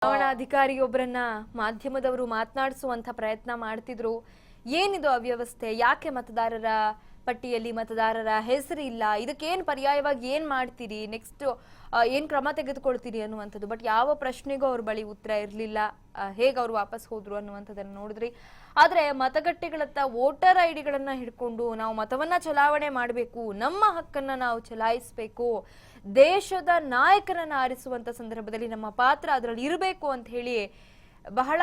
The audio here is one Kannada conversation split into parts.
ಚುನಾವಣಾಧಿಕಾರಿಯೊಬ್ಬರನ್ನ ಮಾಧ್ಯಮದವರು ಮಾತನಾಡಿಸುವಂತ ಪ್ರಯತ್ನ ಮಾಡ್ತಿದ್ರು. ಏನಿದು ಅವ್ಯವಸ್ಥೆ? ಯಾಕೆ ಮತದಾರರ ಪಟ್ಟಿಯಲ್ಲಿ ಮತದಾರರ ಹೆಸರು ಇಲ್ಲ? ಇದಕ್ಕೇನು ಪರ್ಯಾಯವಾಗಿ ಏನ್ ಮಾಡ್ತೀರಿ? ನೆಕ್ಸ್ಟ್ ಏನ್ ಕ್ರಮ ತೆಗೆದುಕೊಳ್ತೀರಿ ಅನ್ನುವಂಥದ್ದು. ಬಟ್ ಯಾವ ಪ್ರಶ್ನೆಗೂ ಅವ್ರ ಬಳಿ ಉತ್ತರ ಇರಲಿಲ್ಲ. ಹೇಗೆ ಅವ್ರು ವಾಪಸ್ ಹೋದ್ರು ಅನ್ನುವಂಥದ್ದನ್ನು ನೋಡಿದ್ರಿ. ಆದ್ರೆ ಮತಗಟ್ಟೆಗಳತ್ತ ವೋಟರ್ ಐಡಿಗಳನ್ನ ಹಿಡ್ಕೊಂಡು ನಾವು ಮತವನ್ನ ಚಲಾವಣೆ ಮಾಡಬೇಕು, ನಮ್ಮ ಹಕ್ಕನ್ನ ನಾವು ಚಲಾಯಿಸಬೇಕು, ದೇಶದ ನಾಯಕರನ್ನ ಆರಿಸುವಂತ ಸಂದರ್ಭದಲ್ಲಿ ನಮ್ಮ ಪಾತ್ರ ಅದರಲ್ಲಿ ಇರಬೇಕು ಅಂತ ಹೇಳಿ ಬಹಳ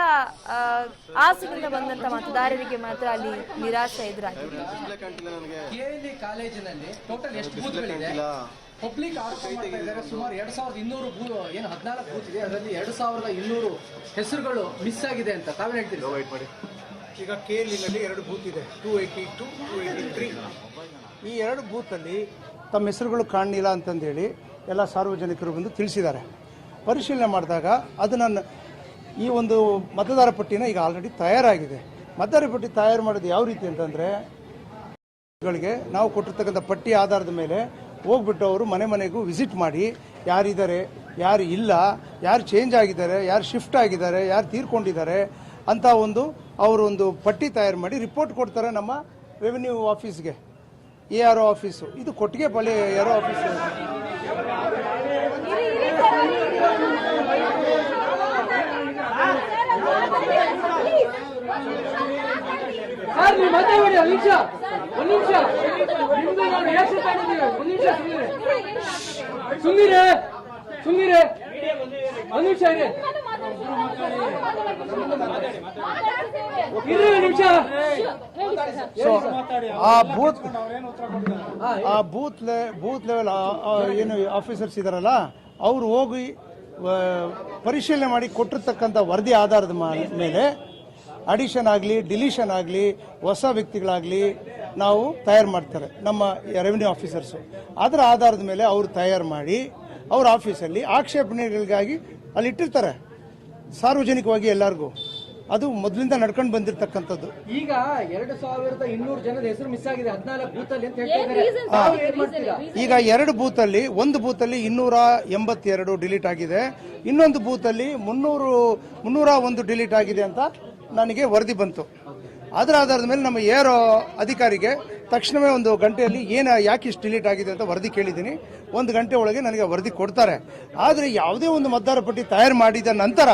ಆಸೆಯಿಂದ ಬಂದಂತ ಮತದಾರರಿಗೆ ಮಾತ್ರ ಅಲ್ಲಿ ನಿರಾಶೆ ಎದುರಾಗಿದೆ. ಕಾಲೇಜಿನಲ್ಲಿ ಟೋಟಲ್ ಎಷ್ಟು ಬೂತ್ಗಳಿದೆ? ಪಬ್ಲಿಕ್ ಸುಮಾರು 2200 ಏನು 14 ಬೂತ್ ಇದೆ. ಅದರಲ್ಲಿ 2200 ಹೆಸರುಗಳು ಮಿಸ್ ಆಗಿದೆ ಅಂತ ತಾವೇ ಹೇಳ್ತೀರಿ. ಈಗ KL-ನಲ್ಲಿ 2 ಬೂತ್ ಇದೆ, 282, 283. ಈ 2 ಬೂತಲ್ಲಿ ತಮ್ಮ ಹೆಸರುಗಳು ಕಾಣಲಿಲ್ಲ ಅಂತಂದೇಳಿ ಎಲ್ಲ ಸಾರ್ವಜನಿಕರು ಬಂದು ತಿಳಿಸಿದ್ದಾರೆ. ಪರಿಶೀಲನೆ ಮಾಡಿದಾಗ ಅದನ್ನು ಈ ಒಂದು ಮತದಾರ ಪಟ್ಟಿನ ಈಗ ಆಲ್ರೆಡಿ ತಯಾರಾಗಿದೆ. ಮತದಾರ ಪಟ್ಟಿ ತಯಾರು ಮಾಡೋದು ಯಾವ ರೀತಿ ಅಂತಂದರೆ, ನಾವು ಕೊಟ್ಟಿರ್ತಕ್ಕಂಥ ಪಟ್ಟಿ ಆಧಾರದ ಮೇಲೆ ಹೋಗ್ಬಿಟ್ಟು ಅವರು ಮನೆ ಮನೆಗೂ ವಿಸಿಟ್ ಮಾಡಿ ಯಾರಿದ್ದಾರೆ, ಯಾರು ಇಲ್ಲ, ಯಾರು ಚೇಂಜ್ ಆಗಿದ್ದಾರೆ, ಯಾರು ಶಿಫ್ಟ್ ಆಗಿದ್ದಾರೆ, ಯಾರು ತೀರ್ಕೊಂಡಿದ್ದಾರೆ ಅಂತ ಅವರೊಂದು ಪಟ್ಟಿ ತಯಾರು ಮಾಡಿ ರಿಪೋರ್ಟ್ ಕೊಡ್ತಾರೆ ನಮ್ಮ ರೆವಿನ್ಯೂ ಆಫೀಸ್ಗೆ, ARO ಆಫೀಸು. ಇದು Kottigepalya ARO office. Booth level ಏನು ಆಫೀಸರ್ಸ್ ಇದಾರಲ್ಲ, ಅವರು ಹೋಗಿ ಪರಿಶೀಲನೆ ಮಾಡಿ ಕೊಟ್ಟಿರ್ತಕ್ಕಂಥ ವರದಿ ಆಧಾರದ ಮೇಲೆ ಅಡಿಷನ್ ಆಗಲಿ ಡಿಲೀಷನ್ ಆಗಲಿ ಹೊಸ ವ್ಯಕ್ತಿಗಳಾಗಲಿ ನಾವು ತಯಾರು ಮಾಡ್ತಾರೆ ನಮ್ಮ ರೆವಿನ್ಯೂ ಆಫೀಸರ್ಸು. ಅದರ ಆಧಾರದ ಮೇಲೆ ಅವರು ತಯಾರು ಮಾಡಿ ಅವ್ರ ಆಫೀಸಲ್ಲಿ ಆಕ್ಷೇಪಣೆಗಳಿಗಾಗಿ ಅಲ್ಲಿ ಇಟ್ಟಿರ್ತಾರೆ ಸಾರ್ವಜನಿಕವಾಗಿ ಎಲ್ಲರಿಗೂ. ಅದು ಮೊದಲಿಂದ ನಡ್ಕೊಂಡು ಬಂದಿರತಕ್ಕಂಥದ್ದು. ಈಗ 2200 ಜನದ ಹೆಸರು ಮಿಸ್ ಆಗಿದೆ 14 ಬೂತ್ ಅಲ್ಲಿ ಅಂತ ಹೇಳ್ತಾರೆ. ಈಗ 2 ಬೂತಲ್ಲಿ, ಒಂದು ಬೂತಲ್ಲಿ 282 ಡಿಲೀಟ್ ಆಗಿದೆ, ಇನ್ನೊಂದು ಬೂತಲ್ಲಿ 301 ಡಿಲೀಟ್ ಆಗಿದೆ ಅಂತ ನನಗೆ ವರದಿ ಬಂತು. ಅದರ ಆಧಾರದ ಮೇಲೆ ನಮ್ಮ ARO ಅಧಿಕಾರಿಗೆ ತಕ್ಷಣವೇ 1 ಗಂಟೆಯಲ್ಲಿ ಯಾಕೆ ಇಷ್ಟು ಡಿಲೀಟ್ ಆಗಿದೆ ಅಂತ ವರದಿ ಕೇಳಿದ್ದೀನಿ. 1 ಗಂಟೆ ಒಳಗೆ ನನಗೆ ವರದಿ ಕೊಡ್ತಾರೆ. ಆದರೆ ಯಾವುದೇ ಒಂದು ಮತದಾರ ಪಟ್ಟಿ ತಯಾರು ಮಾಡಿದ ನಂತರ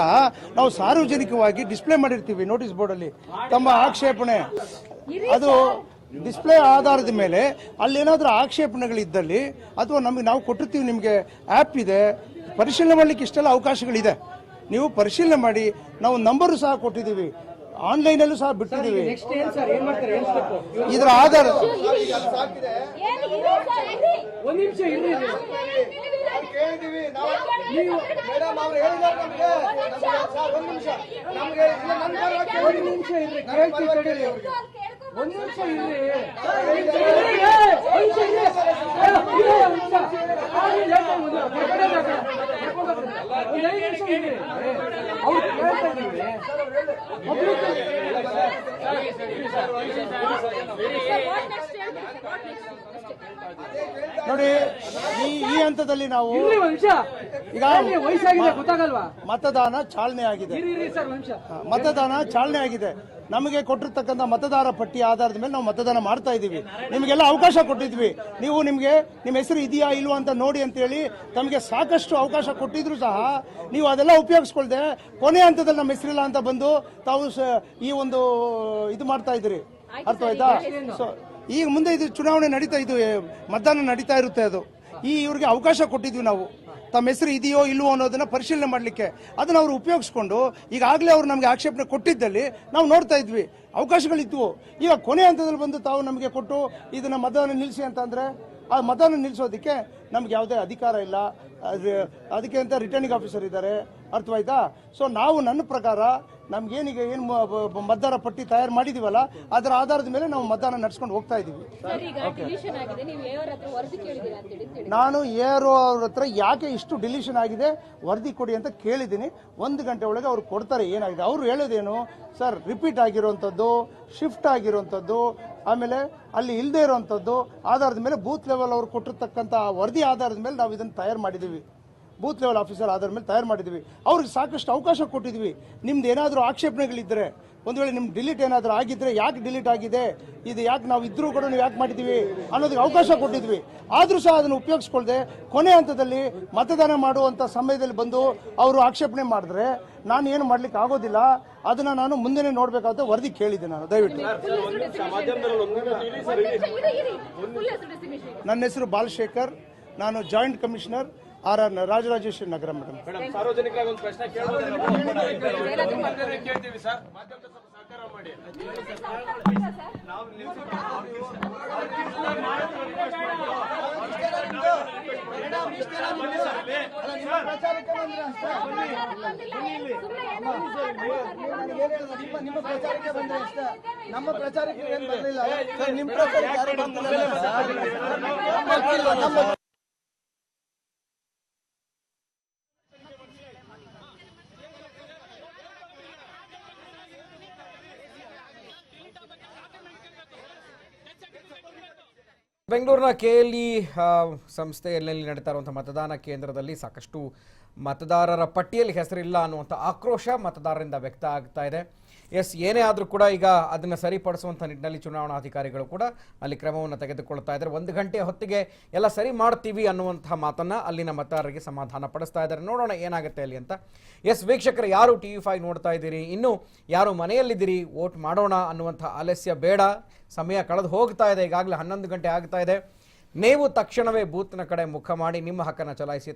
ನಾವು ಸಾರ್ವಜನಿಕವಾಗಿ ಡಿಸ್ಪ್ಲೇ ಮಾಡಿರ್ತೀವಿ ನೋಟಿಸ್ ಬೋರ್ಡಲ್ಲಿ ತಮ್ಮ ಆಕ್ಷೇಪಣೆ. ಅದು ಡಿಸ್ಪ್ಲೇ ಆಧಾರದ ಮೇಲೆ ಅಲ್ಲೇನಾದ್ರೂ ಆಕ್ಷೇಪಣೆಗಳಿದ್ದಲ್ಲಿ ಅಥವಾ ನಾವು ಕೊಟ್ಟಿರ್ತೀವಿ, ನಿಮಗೆ ಆ್ಯಪ್ ಇದೆ, ಪರಿಶೀಲನೆ ಮಾಡಲಿಕ್ಕೆ ಇಷ್ಟೆಲ್ಲ ಅವಕಾಶಗಳಿದೆ, ನೀವು ಪರಿಶೀಲನೆ ಮಾಡಿ. ನಾವು ನಂಬರು ಸಹ ಕೊಟ್ಟಿದ್ದೀವಿ, ಆನ್ಲೈನಲ್ಲೂ ಸಹ ಬಿಟ್ಟಿದ್ದೀವಿ. ಇದರ ಆಧಾರ ನೋಡಿ, ಈ ಹಂತದಲ್ಲಿ ನಾವು ಈಗ ಮತದಾನ ಚಾಲನೆ ಆಗಿದೆ. ನಮಗೆ ಕೊಟ್ಟಿರ್ತಕ್ಕಂಥ ಮತದಾರ ಪಟ್ಟಿ ಆಧಾರದ ಮೇಲೆ ನಾವು ಮತದಾನ ಮಾಡ್ತಾ ಇದ್ದೀವಿ. ನಿಮಗೆಲ್ಲ ಅವಕಾಶ ಕೊಟ್ಟಿದ್ವಿ, ನೀವು ನಿಮ್ಮ ಹೆಸರು ಇದೆಯಾ ಇಲ್ವಾ ಅಂತ ನೋಡಿ ಅಂತೇಳಿ ತಮಗೆ ಸಾಕಷ್ಟು ಅವಕಾಶ ಕೊಟ್ಟಿದ್ರು ಸಹ ನೀವು ಅದೆಲ್ಲ ಉಪಯೋಗಿಸ್ಕೊಳ್ದೆ ಕೊನೆ ಹಂತದಲ್ಲಿ ನಮ್ಮ ಹೆಸರಿಲ್ಲ ಅಂತ ಬಂದು ತಾವು ಇದು ಮಾಡ್ತಾ ಇದ್ರಿ. ಅರ್ಥವಾಯ್ತಾ? ಸೊ ಈಗ ಮುಂದೆ ಇದು ಚುನಾವಣೆ ನಡೀತಾ, ಇದು ಮತದಾನ ನಡೀತಾ ಇರುತ್ತೆ. ಅದು ಇವ್ರಿಗೆ ಅವಕಾಶ ಕೊಟ್ಟಿದ್ವಿ ನಾವು, ತಮ್ಮ ಹೆಸರು ಇದೆಯೋ ಇಲ್ವೋ ಅನ್ನೋದನ್ನ ಪರಿಶೀಲನೆ ಮಾಡಲಿಕ್ಕೆ. ಅದನ್ನ ಅವರು ಉಪಯೋಗಿಸ್ಕೊಂಡು ಈಗಾಗಲೇ ಅವ್ರು ನಮಗೆ ಆಕ್ಷೇಪಣೆ ಕೊಟ್ಟಿದ್ದಲ್ಲಿ ನಾವು ನೋಡ್ತಾ ಇದ್ವಿ, ಅವಕಾಶಗಳಿದ್ವು. ಈಗ ಕೊನೆ ಹಂತದಲ್ಲಿ ಬಂದು ತಾವು ನಮಗೆ ಕೊಟ್ಟು ಇದನ್ನ ಮತದಾನ ನಿಲ್ಲಿಸಿ ಅಂತಂದ್ರೆ ಆ ಮತದಾನ ನಿಲ್ಲಿಸೋದಕ್ಕೆ ನಮ್ಗೆ ಯಾವುದೇ ಅಧಿಕಾರ ಇಲ್ಲ. ಅದಕ್ಕೆ ಅಂತ ರಿಟರ್ನಿಂಗ್ ಆಫೀಸರ್ ಇದ್ದಾರೆ. ಅರ್ಥವಾಯ್ತಾ? ಸೊ ನಾವು ನನ್ನ ಪ್ರಕಾರ ನಮ್ಗೇನೀಗ ಏನು ಮತದಾರ ಪಟ್ಟಿ ತಯಾರು ಮಾಡಿದೀವಲ್ಲ ಅದರ ಆಧಾರದ ಮೇಲೆ ನಾವು ಮತದಾನ ನಡ್ಸ್ಕೊಂಡು ಹೋಗ್ತಾ ಇದೀವಿ. ನಾನು ARO ಅವ್ರ ಹತ್ರ ಯಾಕೆ ಇಷ್ಟು ಡಿಲೀಷನ್ ಆಗಿದೆ ವರದಿ ಕೊಡಿ ಅಂತ ಕೇಳಿದ್ದೀನಿ. 1 ಗಂಟೆ ಒಳಗೆ ಅವ್ರು ಕೊಡ್ತಾರೆ ಏನಾಗಿದೆ. ಅವ್ರು ಹೇಳೋದೇನು, ಸರ್ ರಿಪೀಟ್ ಆಗಿರುವಂಥದ್ದು, ಶಿಫ್ಟ್ ಆಗಿರುವಂಥದ್ದು, ಆಮೇಲೆ ಅಲ್ಲಿ ಇಲ್ಲದೆ ಇರುವಂಥದ್ದು ಆಧಾರದ ಮೇಲೆ ಬೂತ್ ಲೆವೆಲ್ ಅವರು ಕೊಟ್ಟಿರ್ತಕ್ಕಂಥ ವರದಿ ಆಧಾರದ ಮೇಲೆ ನಾವು ಇದನ್ನು ತಯಾರು ಮಾಡಿದ್ದೀವಿ. ಬೂತ್ ಲೆವೆಲ್ ಆಫೀಸರ್ ಆಧಾರ ಮೇಲೆ ತಯಾರು ಮಾಡಿದ್ವಿ. ಅವ್ರಿಗೆ ಸಾಕಷ್ಟು ಅವಕಾಶ ಕೊಟ್ಟಿದ್ವಿ. ನಿಮ್ದು ಏನಾದರೂ ಆಕ್ಷೇಪಣೆಗಳಿದ್ದರೆ, ಒಂದು ವೇಳೆ ನಿಮ್ಗೆ ಡಿಲೀಟ್ ಏನಾದರೂ ಆಗಿದ್ದರೆ ಯಾಕೆ ಡಿಲೀಟ್ ಆಗಿದೆ, ಇದು ಯಾಕೆ ನಾವು ಇದ್ರೂ ಕೂಡ ನೀವು ಯಾಕೆ ಮಾಡಿದ್ದೀವಿ ಅನ್ನೋದಕ್ಕೆ ಅವಕಾಶ ಕೊಟ್ಟಿದ್ವಿ. ಆದರೂ ಸಹ ಅದನ್ನು ಉಪಯೋಗಿಸ್ಕೊಳ್ದೆ ಕೊನೆ ಹಂತದಲ್ಲಿ ಮತದಾನ ಮಾಡುವಂಥ ಸಮಯದಲ್ಲಿ ಬಂದು ಅವರು ಆಕ್ಷೇಪಣೆ ಮಾಡಿದ್ರೆ ನಾನು ಏನು ಮಾಡ್ಲಿಕ್ಕೆ ಆಗೋದಿಲ್ಲ. ಅದನ್ನ ನಾನು ಮುಂದೆನೇ ನೋಡ್ಬೇಕಾಗುತ್ತೆ ವರದಿ ಕೇಳಿದ್ದೆ ನಾನು. ದಯವಿಟ್ಟು ನನ್ನ ಹೆಸರು ಬಾಲಶೇಖರ್, ನಾನು joint commissioner RR Rajarajeshwari Nagar. Madam ಸಾರ್ವಜನಿಕರಾಗಿ ಒಂದು ಪ್ರಶ್ನೆ ಕೇಳ್ತೀವಿ ಸರ್. ಸಹಕಾರ ಮಾಡಿ. ನಿಮ್ಮ ಪ್ರಚಾರಕ್ಕೆ ಬಂದ್ರೆ ಇಷ್ಟ, ನಮ್ಮ ಪ್ರಚಾರಕ್ಕೆ ಏನು ಬರಲಿಲ್ಲ. ನಿಮ್ಮ ಪ್ರಚಾರಕ್ಕೆ ಯಾರು ಬಂದಿಲ್ಲ. ಬೆಂಗಳೂರಿನ KLE ಸಂಸ್ಥೆಯಲ್ಲಿ ನಡೀತಾ ಇರುವಂಥ ಮತದಾನ ಕೇಂದ್ರದಲ್ಲಿ ಸಾಕಷ್ಟು ಮತದಾರರ ಪಟ್ಟಿಯಲ್ಲಿ ಹೆಸರಿಲ್ಲ ಅನ್ನುವಂಥ ಆಕ್ರೋಶ ಮತದಾರರಿಂದ ವ್ಯಕ್ತ ಆಗ್ತಾ ಇದೆ. ಏನೇ ಆದರೂ ಕೂಡ ಈಗ ಅದನ್ನು ಸರಿಪಡಿಸುವಂಥ ನಿಟ್ಟಿನಲ್ಲಿ ಚುನಾವಣಾಧಿಕಾರಿಗಳು ಕೂಡ ಅಲ್ಲಿ ಕ್ರಮವನ್ನು ತೆಗೆದುಕೊಳ್ತಾ ಇದ್ದಾರೆ. 1 ಗಂಟೆ ಹೊತ್ತಿಗೆ ಎಲ್ಲ ಸರಿ ಮಾಡ್ತೀವಿ ಅನ್ನುವಂಥ ಮಾತನ್ನು ಅಲ್ಲಿನ ಮತದಾರರಿಗೆ ಸಮಾಧಾನ ಪಡಿಸ್ತಾ ಇದ್ದಾರೆ. ನೋಡೋಣ ಏನಾಗುತ್ತೆ ಅಲ್ಲಿ ಅಂತ. ವೀಕ್ಷಕರು, ಯಾರು TV5 ನೋಡ್ತಾ ಇದ್ದೀರಿ, ಇನ್ನೂ ಯಾರು ಮನೆಯಲ್ಲಿದ್ದೀರಿ, ವೋಟ್ ಮಾಡೋಣ ಅನ್ನುವಂಥ ಆಲಸ್ಯ ಬೇಡ. ಸಮಯ ಕಳೆದು ಹೋಗ್ತಾ ಇದೆ, ಈಗಾಗಲೇ 11 ಗಂಟೆ ಆಗ್ತಾ ಇದೆ. ನೀವು ತಕ್ಷಣವೇ ಬೂತ್ನ ಕಡೆ ಮುಖ ಮಾಡಿ ನಿಮ್ಮ ಹಕ್ಕನ್ನು ಚಲಾಯಿಸಿ.